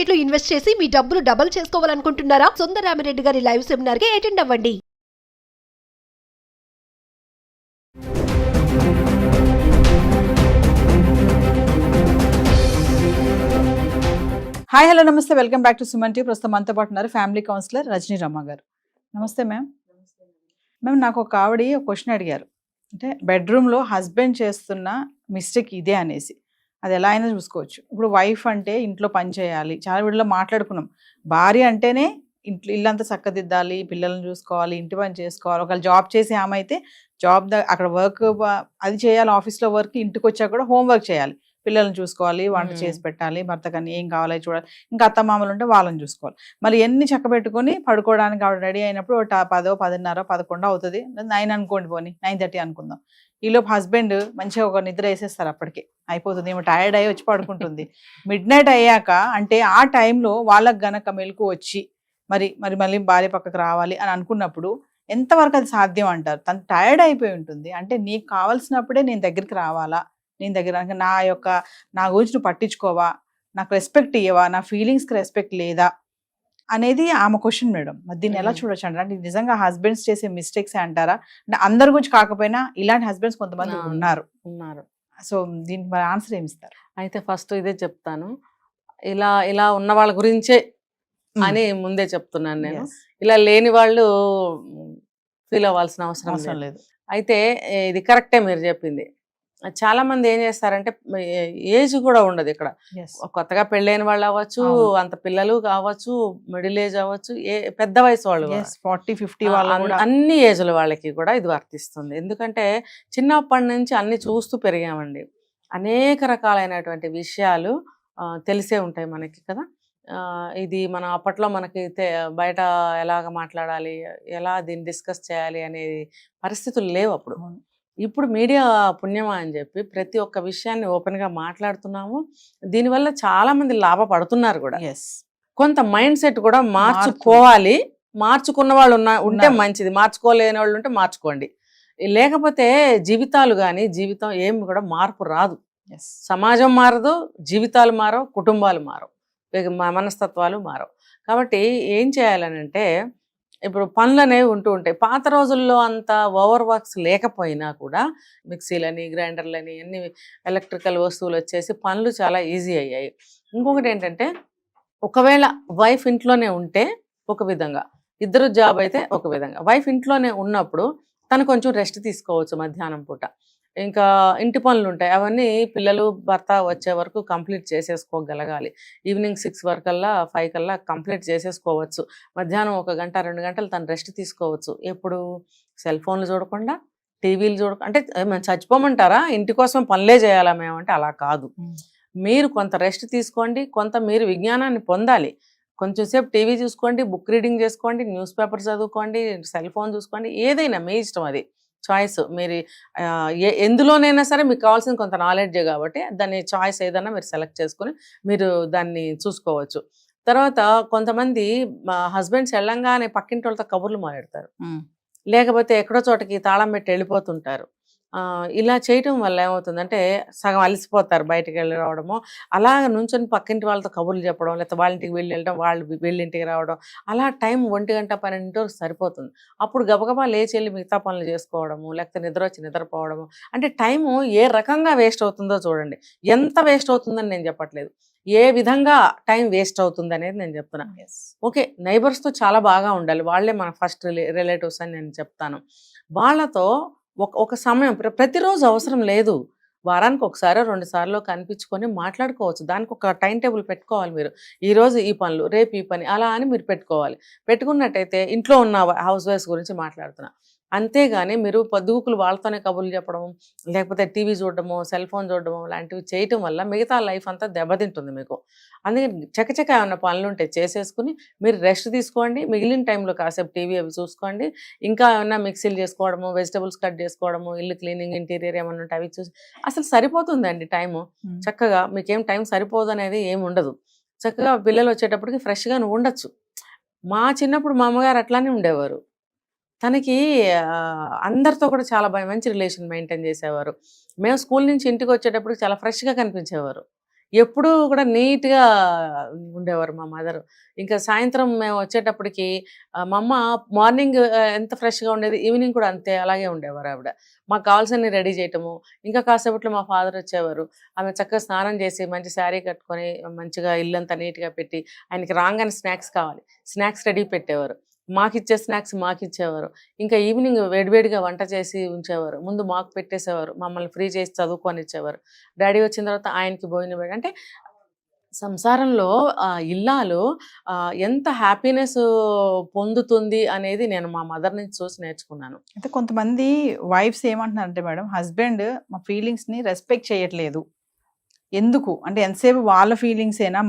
Market లో invest చేసి మీ డబ్బులు డబుల్ చేసుకోవాలనుకుంటున్నారా? సుందరరామిరెడ్డి గారి లైవ్ సెమినార్ కి అటెండ్ అవ్వండి. హాయ్ హలో నమస్తే, welcome back to Suman TV. ప్రస్తుతం మనతో పాటు ఉన్నారు ఫ్యామిలీ కౌన్సిలర్ రజనీ రమ్మ గారు. నమస్తే మ్యామ్. మ్యామ్, నాకు ఒక ఆవిడ ఒక క్వశ్చన్ అడిగారు, అంటే బెడ్రూమ్లో హస్బెండ్ చేస్తున్న మిస్టేక్ ఇదే అనేసి. అది ఎలా అయినా చూసుకోవచ్చు. ఇప్పుడు వైఫ్ అంటే ఇంట్లో పని చేయాలి, చాలా వీడిలో మాట్లాడుకున్నాం. భార్య అంటేనే ఇంట్లో ఇల్లంతా చక్కదిద్దాలి, పిల్లల్ని చూసుకోవాలి, ఇంటి పని చేసుకోవాలి. ఒకవేళ జాబ్ చేసి ఆమె అయితే జాబ్ అక్కడ వర్క్ అది చేయాలి, ఆఫీస్లో వర్క్, ఇంటికి వచ్చాక కూడా హోంవర్క్ చేయాలి, పిల్లల్ని చూసుకోవాలి, వంట చేసి పెట్టాలి, భర్త కానీ ఏం కావాలో చూడాలి, ఇంకా అత్తమామలు ఉంటే వాళ్ళని చూసుకోవాలి. మళ్ళీ ఎన్ని చక్క పెట్టుకొని పడుకోవడానికి ఆవిడ రెడీ అయినప్పుడు 10, 10:30, 11 అవుతుంది. 9 అనుకోండి, పోనీ 9:30 అనుకుందాం. ఈలోపు హస్బెండ్ మంచిగా ఒక నిద్ర వేసేస్తారు, అప్పటికే అయిపోతుంది, ఏమో టైర్డ్ అయ్యి వచ్చి పడుకుంటుంది. మిడ్ నైట్ అయ్యాక అంటే ఆ టైంలో వాళ్ళకి గనక మెలకు వచ్చి మరి మళ్ళీ భార్య పక్కకు రావాలి అని అనుకున్నప్పుడు ఎంతవరకు అది సాధ్యం అంటారు? తను టైర్డ్ అయిపోయి ఉంటుంది, అంటే నీకు కావాల్సినప్పుడే నేను దగ్గరికి రావాలా, నేను దగ్గర నా గురించి నువ్వు పట్టించుకోవా, నాకు రెస్పెక్ట్ ఇవ్వవా, నా ఫీలింగ్స్కి రెస్పెక్ట్ లేదా అనేది ఆమె క్వశ్చన్ మేడం. మరి దీన్ని ఎలా చూడొచ్చు అంటారా? అంటే నిజంగా హస్బెండ్స్ చేసే మిస్టేక్స్ అంటారా? అంటే అందరి గురించి కాకపోయినా ఇలాంటి హస్బెండ్స్ కొంతమంది ఉన్నారు. సో దీనికి మరి ఆన్సర్ ఏమి ఇస్తారు? అయితే ఫస్ట్ ఇదే చెప్తాను, ఇలా ఉన్న వాళ్ళ గురించే అని ముందే చెప్తున్నాను నేను. ఇలా లేని వాళ్ళు ఫీల్ అవ్వాల్సిన అవసరం లేదు. అయితే ఇది కరెక్టే మీరు చెప్పింది. చాలా మంది ఏం చేస్తారంటే ఏజ్ కూడా ఉండదు ఇక్కడ. కొత్తగా పెళ్ళైన వాళ్ళు అవ్వచ్చు, అంత పిల్లలు కావచ్చు, మిడిల్ ఏజ్ అవ్వచ్చు, పెద్ద వయసు వాళ్ళు 40-50 వాళ్ళు, అన్ని ఏజ్ల వాళ్ళకి కూడా ఇది వర్తిస్తుంది. ఎందుకంటే చిన్నప్పటి నుంచి అన్ని చూస్తూ పెరిగామండి. అనేక రకాలైనటువంటి విషయాలు తెలిసే ఉంటాయి మనకి కదా. ఇది మనం అప్పట్లో మనకి బయట ఎలాగ మాట్లాడాలి, ఎలా దీన్ని డిస్కస్ చేయాలి అనే పరిస్థితులు లేవు అప్పుడు. ఇప్పుడు మీడియా పుణ్యమా అని చెప్పి ప్రతి ఒక్క విషయాన్ని ఓపెన్గా మాట్లాడుతున్నాము. దీనివల్ల చాలా మంది లాభపడుతున్నారు కూడా. కొంత మైండ్ సెట్ కూడా మార్చుకోవాలి. మార్చుకున్న వాళ్ళు ఉంటే మంచిది, మార్చుకోలేని వాళ్ళు ఉంటే మార్చుకోండి. లేకపోతే జీవితాలు కానీ జీవితం ఏమి కూడా మార్పు రాదు. సమాజం మారదు, జీవితాలు మారవు, కుటుంబాలు మారవు, మనస్తత్వాలు మారవు. కాబట్టి ఏం చేయాలనంటే, ఇప్పుడు పనులు అనేవి ఉంటూ ఉంటాయి. పాత రోజుల్లో అంత ఓవర్ వర్క్స్ లేకపోయినా కూడా మిక్సీలని, గ్రైండర్లని, అన్ని ఎలక్ట్రికల్ వస్తువులు వచ్చేసి పనులు చాలా ఈజీ అయ్యాయి. ఇంకొకటి ఏంటంటే, ఒకవేళ వైఫ్ ఇంట్లోనే ఉంటే ఒక విధంగా, ఇద్దరు జాబ్ అయితే ఒక విధంగా. వైఫ్ ఇంట్లోనే ఉన్నప్పుడు తను కొంచెం రెస్ట్ తీసుకోవచ్చు మధ్యాహ్నం పూట. ఇంకా ఇంటి పనులు ఉంటాయి, అవన్నీ పిల్లలు భర్త వచ్చే వరకు కంప్లీట్ చేసేసుకోగలగాలి. ఈవినింగ్ 6 వరకల్లా 5 కల్లా కంప్లీట్ చేసేసుకోవచ్చు. మధ్యాహ్నం 1 గంట 2 గంటలు తను రెస్ట్ తీసుకోవచ్చు. ఎప్పుడు సెల్ ఫోన్లు చూడకుండా, టీవీలు చూడకుండా. అంటే మేము చచ్చిపోమంటారా, ఇంటి కోసం పనులే చేయాలా మేము అంటే అలా కాదు. మీరు కొంత రెస్ట్ తీసుకోండి, కొంత మీరు విజ్ఞానాన్ని పొందాలి. కొంచెం సేపు టీవీ చూసుకోండి, బుక్ రీడింగ్ చేసుకోండి, న్యూస్ పేపర్ చదువుకోండి, సెల్ ఫోన్ చూసుకోండి, ఏదైనా మీ ఇష్టం, అది చాయిస్. మీరు ఎందులోనైనా సరే మీకు కావాల్సిన కొంత నాలెడ్జే కాబట్టి దాన్ని చాయిస్ ఏదైనా మీరు సెలెక్ట్ చేసుకొని మీరు దాన్ని చూసుకోవచ్చు. తర్వాత కొంతమంది హస్బెండ్స్ వెళ్ళంగానే పక్కింటి వాళ్ళతో కబుర్లు మాట్లాడతారు, లేకపోతే ఎక్కడో చోటకి తాళం పెట్టి వెళ్ళిపోతుంటారు. ఇలా చేయటం వల్ల ఏమవుతుందంటే సగం అలసిపోతారు, బయటికి వెళ్ళి రావడము, అలాగ నుంచొని పక్కింటి వాళ్ళతో కబుర్లు చెప్పడం, లేకపోతే వాళ్ళ ఇంటికి వెళ్ళడం, వాళ్ళు వీళ్ళింటికి రావడం, అలా టైం 1 గంట 12 వరకు సరిపోతుంది. అప్పుడు గబగబా లేచి వెళ్ళి మిగతా పనులు చేసుకోవడము, లేకపోతే నిద్ర వచ్చి నిద్రపోవడము. అంటే టైము ఏ రకంగా వేస్ట్ అవుతుందో చూడండి. ఎంత వేస్ట్ అవుతుందని నేను చెప్పట్లేదు, ఏ విధంగా టైం వేస్ట్ అవుతుంది అనేది నేను చెప్తున్నా. ఓకే, నైబర్స్తో చాలా బాగా ఉండాలి, వాళ్ళే మన ఫస్ట్ రిలేటివ్స్ అని నేను చెప్తాను. వాళ్ళతో ఒక సమయం ప్రతిరోజు అవసరం లేదు, వారానికి 1-2 సార్లు కనిపించుకొని మాట్లాడుకోవచ్చు. దానికి ఒక టైం టేబుల్ పెట్టుకోవాలి మీరు. ఈరోజు ఈ పనులు, రేపు ఈ పని, అలా అని మీరు పెట్టుకోవాలి. పెట్టుకున్నట్టయితే ఇంట్లో ఉన్న హౌస్ వైఫ్స్ గురించి మాట్లాడుతున్నా, అంతేగాని మీరు పొద్దుగుకులు వాళ్ళతోనే కబుర్లు చెప్పడం, లేకపోతే టీవీ చూడడము, సెల్ ఫోన్ చూడడము లాంటివి చేయటం వల్ల మిగతా లైఫ్ అంతా దెబ్బతింటుంది మీకు. అందుకే చకచక ఏమన్నా పనులు ఉంటే చేసేసుకుని మీరు రెస్ట్ తీసుకోండి. మిగిలిన టైంలో కాసేపు టీవీ అవి చూసుకోండి. ఇంకా ఏమన్నా మిక్సీలు చేసుకోవడము, వెజిటబుల్స్ కట్ చేసుకోవడము, ఇల్లు క్లీనింగ్, ఇంటీరియర్ ఏమన్నా ఉంటే అవి చూసి అసలు సరిపోతుందండి టైము. చక్కగా మీకేం టైం సరిపోదు అనేది ఏమి ఉండదు. చక్కగా పిల్లలు వచ్చేటప్పటికి ఫ్రెష్గా నువ్వు ఉండొచ్చు. మా చిన్నప్పుడు మా అమ్మగారు అట్లానే ఉండేవారు. తనకి అందరితో కూడా చాలా మంచి రిలేషన్ మెయింటైన్ చేసేవారు. మేము స్కూల్ నుంచి ఇంటికి వచ్చేటప్పుడు చాలా ఫ్రెష్గా కనిపించేవారు. ఎప్పుడూ కూడా నీట్గా ఉండేవారు మా మదర్. ఇంకా సాయంత్రం మేము వచ్చేటప్పటికి మా అమ్మ మార్నింగ్ ఎంత ఫ్రెష్గా ఉండేది, ఈవినింగ్ కూడా అంతే అలాగే ఉండేవారు ఆవిడ. మాకు కావాల్సినవి రెడీ చేయటము. ఇంకా కాసేపట్లో మా ఫాదర్ వచ్చేవారు. ఆమె చక్కగా స్నానం చేసి మంచి శారీ కట్టుకొని మంచిగా ఇల్లంతా నీట్గా పెట్టి, ఆయనకి రాగానే స్నాక్స్ కావాలి, స్నాక్స్ రెడీ పెట్టేవారు. మాకిచ్చే స్నాక్స్ మాకిచ్చేవారు. ఇంకా ఈవినింగ్ వేడివేడిగా వంట చేసి ఉంచేవారు. ముందు మాకు పెట్టేసేవారు, మమ్మల్ని ఫ్రీ చేసి చదువుకొనిచ్చేవారు. డాడీ వచ్చిన తర్వాత ఆయనకి భోజనం పెట్టి, అంటే సంసారంలో ఇల్లాలు ఎంత హ్యాపీనెస్ పొందుతుంది అనేది నేను మా మదర్ నుంచి చూసి నేర్చుకున్నాను. అయితే కొంతమంది వైఫ్స్ ఏమంటున్నారంటే మేడం, హస్బెండ్ మా ఫీలింగ్స్ని రెస్పెక్ట్ చేయట్లేదు, ఎందుకు అంటే ఎంతసేపు వాళ్ళ ఫీలింగ్స్ ఏనా,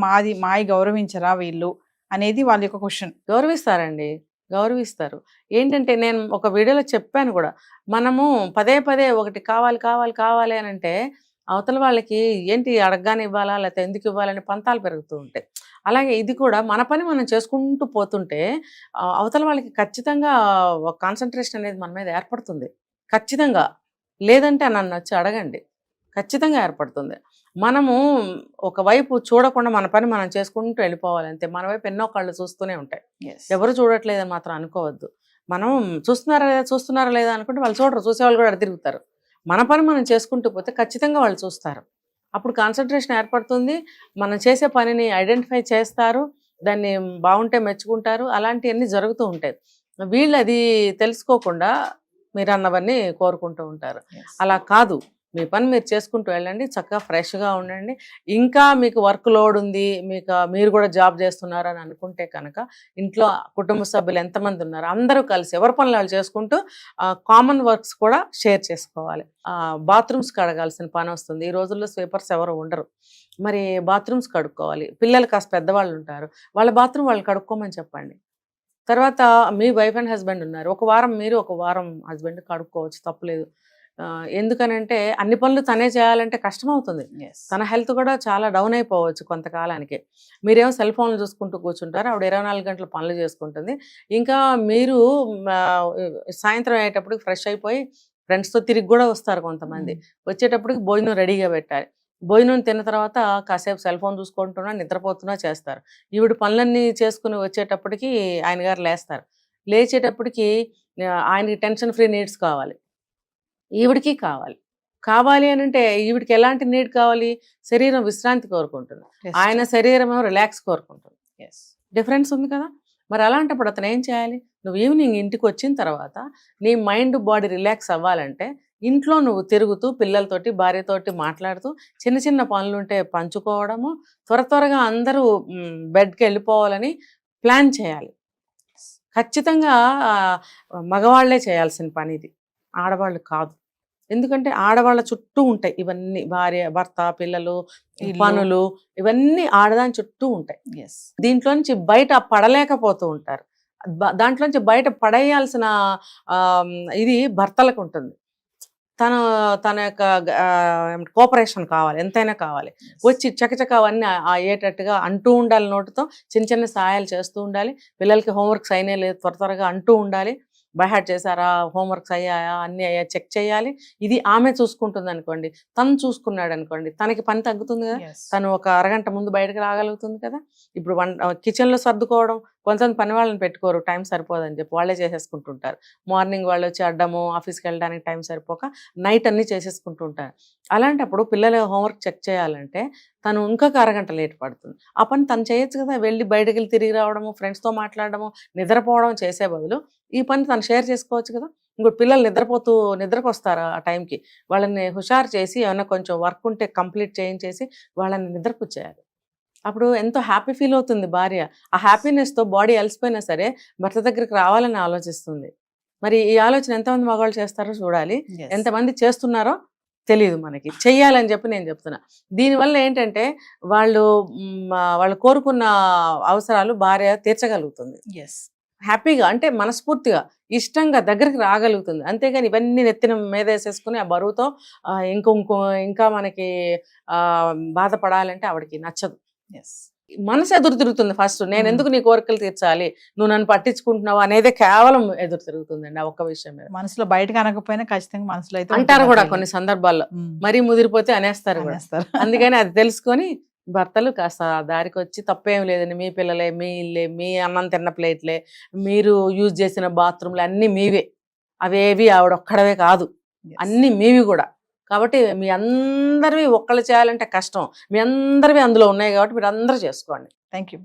మాయి గౌరవించరా వీళ్ళు అనేది వాళ్ళ యొక్క క్వశ్చన్. గౌరవిస్తారండి, గౌరవిస్తారు. ఏంటంటే నేను ఒక వీడియోలో చెప్పాను కూడా, మనము పదే పదే ఒకటి కావాలి కావాలి కావాలి అని అంటే అవతల వాళ్ళకి ఏంటి అడగగానే ఇవ్వాలా లేకపోతే ఎందుకు ఇవ్వాలని పంతాలు పెరుగుతూ ఉంటాయి. అలాగే ఇది కూడా మన పని మనం చేసుకుంటూ పోతుంటే అవతల వాళ్ళకి ఖచ్చితంగా ఒక కాన్సన్ట్రేషన్ అనేది మన మీద ఏర్పడుతుంది. ఖచ్చితంగా లేదంటే నన్ను వచ్చి అడగండి, ఖచ్చితంగా ఏర్పడుతుంది. మనము ఒకవైపు చూడకుండా మన పని మనం చేసుకుంటూ వెళ్ళిపోవాలి అంతే. మన వైపు ఎన్నో కళ్ళు చూస్తూనే ఉంటాయి, ఎవరు చూడట్లేదని మాత్రం అనుకోవద్దు. మనం చూస్తున్నారా లేదా అనుకుంటే వాళ్ళు చూడరు, చూసేవాళ్ళు కూడా అటు తిరుగుతారు. మన పని మనం చేసుకుంటూ పోతే ఖచ్చితంగా వాళ్ళు చూస్తారు. అప్పుడు కాన్సన్ట్రేషన్ ఏర్పడుతుంది, మనం చేసే పనిని ఐడెంటిఫై చేస్తారు, దాన్ని బాగుంటే మెచ్చుకుంటారు, అలాంటివన్నీ జరుగుతూ ఉంటాయి. వీళ్ళు అది తెలుసుకోకుండా మీరు అన్నవన్నీ కోరుకుంటూ ఉంటారు. అలా కాదు, మీ పని మీరు చేసుకుంటూ వెళ్ళండి, చక్కగా ఫ్రెష్గా ఉండండి. ఇంకా మీకు వర్క్ లోడ్ ఉంది, మీరు కూడా జాబ్ చేస్తున్నారు అని అనుకుంటే కనుక ఇంట్లో కుటుంబ సభ్యులు ఎంతమంది ఉన్నారు అందరూ కలిసి ఎవరి పనులు వాళ్ళు చేసుకుంటూ కామన్ వర్క్స్ కూడా షేర్ చేసుకోవాలి. బాత్రూమ్స్ కడగాల్సిన పని వస్తుంది, ఈ రోజుల్లో స్వీపర్స్ ఎవరు ఉండరు, మరి బాత్రూమ్స్ కడుక్కోవాలి. పిల్లలు కాస్త పెద్దవాళ్ళు ఉంటారు, వాళ్ళ బాత్రూమ్ వాళ్ళు కడుక్కోమని చెప్పండి. తర్వాత మీ వైఫ్ అండ్ హస్బెండ్ ఉన్నారు, ఒక వారం మీరు ఒక వారం హస్బెండ్ కడుక్కోవచ్చు, తప్పులేదు. ఎందుకనంటే అన్ని పనులు తనే చేయాలంటే కష్టం అవుతుంది, తన హెల్త్ కూడా చాలా డౌన్ అయిపోవచ్చు కొంతకాలానికి. మీరేమో సెల్ ఫోన్లు చూసుకుంటూ కూర్చుంటారు, ఆవిడ 24 గంటలు పనులు చేసుకుంటుంది. ఇంకా మీరు సాయంత్రం అయ్యేటప్పటికి ఫ్రెష్ అయిపోయి ఫ్రెండ్స్తో తిరిగి కూడా వస్తారు కొంతమంది. వచ్చేటప్పటికి భోజనం రెడీగా పెట్టాలి, భోజనం తిన్న తర్వాత కాసేపు సెల్ ఫోన్ చూసుకుంటున్నా నిద్రపోతున్నా చేస్తారు. ఈవిడ పనులన్నీ చేసుకుని వచ్చేటప్పటికి ఆయన గారు లేస్తారు. లేచేటప్పటికి ఆయనకి టెన్షన్ ఫ్రీ నీడ్స్ కావాలి, ఈవిడికి కావాలి అని అంటే ఈవిడికి ఎలాంటి నీడ్ కావాలి, శరీరం విశ్రాంతి కోరుకుంటుంది, ఆయన శరీరం ఏమో రిలాక్స్ కోరుకుంటుంది. డిఫరెన్స్ ఉంది కదా. మరి అలాంటప్పుడు అతను ఏం చేయాలి, నువ్వు ఈవినింగ్ ఇంటికి వచ్చిన తర్వాత నీ మైండ్ బాడీ రిలాక్స్ అవ్వాలంటే ఇంట్లో నువ్వు తిరుగుతూ పిల్లలతోటి భార్యతోటి మాట్లాడుతూ చిన్న చిన్న పనులు ఉంటే పంచుకోవడము, త్వరగా అందరూ బెడ్కి వెళ్ళిపోవాలని ప్లాన్ చేయాలి. ఖచ్చితంగా మగవాళ్లే చేయాల్సిన పని ఇది, ఆడవాళ్ళు కాదు. ఎందుకంటే ఆడవాళ్ళ చుట్టూ ఉంటాయి ఇవన్నీ, భార్య భర్త పిల్లలు పనులు ఇవన్నీ ఆడదాని చుట్టూ ఉంటాయి. దీంట్లో నుంచి బయట పడలేకపోతూ ఉంటారు, దాంట్లోంచి బయట పడేయాల్సిన ఇది భర్తలకు ఉంటుంది. తన యొక్క కోఆపరేషన్ కావాలి, ఎంతైనా కావాలి, వచ్చి చకచక అవన్నీ అయ్యేటట్టుగా అంటూ ఉండాలి, నోటితో చిన్న చిన్న సహాయాలు చేస్తూ ఉండాలి. పిల్లలకి హోంవర్క్స్ అయినా లేదు త్వరగా అంటూ ఉండాలి, బై హార్ట్ చేశారా, హోంవర్క్స్ అయ్యాయా, అన్నీ అయ్యా చెక్ చేయాలి. ఇది ఆమె చూసుకుంటుంది అనుకోండి, తను చూసుకున్నాడు అనుకోండి, తనకి పని తగ్గుతుంది కదా, తను ఒక అరగంట ముందు బయటకు రాగలుగుతుంది కదా. ఇప్పుడు కిచెన్లో సర్దుకోవడం, కొంతమంది పని వాళ్ళని పెట్టుకోరు, టైం సరిపోదని చెప్పి వాళ్ళే చేసేసుకుంటుంటారు. మార్నింగ్ వాళ్ళు వచ్చి అడ్డము ఆఫీస్కి వెళ్ళడానికి టైం సరిపోక నైట్ అన్నీ చేసేసుకుంటూ ఉంటారు. అలాంటప్పుడు పిల్లల హోంవర్క్ చెక్ చేయాలంటే తను ఇంకొక అరగంట లేట్ పడుతుంది. ఆ పని తను చేయొచ్చు కదా, వెళ్ళి బయటకు వెళ్ళి తిరిగి రావడము, ఫ్రెండ్స్తో మాట్లాడడము, నిద్రపోవడం చేసే బదులు ఈ పని తను షేర్ చేసుకోవచ్చు కదా. ఇంకోటి పిల్లలు నిద్రకు వస్తారు, ఆ టైంకి వాళ్ళని హుషారు చేసి ఏమైనా కొంచెం వర్క్ ఉంటే కంప్లీట్ చేయించేసి వాళ్ళని నిద్రపుచ్చేయాలి. అప్పుడు ఎంతో హ్యాపీ ఫీల్ అవుతుంది భార్య. ఆ హ్యాపీనెస్తో బాడీ అలసిపోయినా సరే భర్త దగ్గరికి రావాలని ఆలోచిస్తుంది. మరి ఈ ఆలోచన ఎంతమంది మగవాళ్ళు చేస్తారో చూడాలి, ఎంతమంది చేస్తున్నారో తెలియదు మనకి. చెయ్యాలని చెప్పి నేను చెప్తున్నా. దీనివల్ల ఏంటంటే వాళ్ళు కోరుకున్న అవసరాలు భార్య తీర్చగలుగుతుంది, హ్యాపీగా, అంటే మనస్ఫూర్తిగా ఇష్టంగా దగ్గరికి రాగలుగుతుంది. అంతేగాని ఇవన్నీ నెత్తిన మీద వేసేసుకుని ఆ బరువుతో ఇంకా మనకి బాధపడాలంటే ఆవిడకి నచ్చదు. మనసు ఎదురు తిరుగుతుంది ఫస్ట్, నేను ఎందుకు నీ కోరికలు తీర్చాలి, నువ్వు నన్ను పట్టించుకుంటున్నావు అనేదే కేవలం ఎదురు తిరుగుతుందండి ఆ ఒక్క విషయం మీద. మనసులో బయటకు అనకపోయినా ఖచ్చితంగా మనసులో అయితే అంటారు కూడా కొన్ని సందర్భాల్లో, మరీ ముదిరిపోతే అనేస్తారు కూడా. అందుకని అది తెలుసుకొని భర్తలు కాస్త ఆ దారికి వచ్చి తప్పేం లేదండి, మీ పిల్లలే, మీ ఇల్లే, మీ అన్నం తిన్న ప్లేట్లే, మీరు యూజ్ చేసిన బాత్రూమ్లు అన్నీ మీవే, అవేవి ఆవిడొక్కడవే కాదు, Yes. అన్నీ మీవి కూడా. కాబట్టి మీ అందరివి ఒక్కళ్ళు చేయాలంటే కష్టం, మీ అందరివి అందులో ఉన్నాయి కాబట్టి మీరు అందరూ చేసుకోండి. Thank you.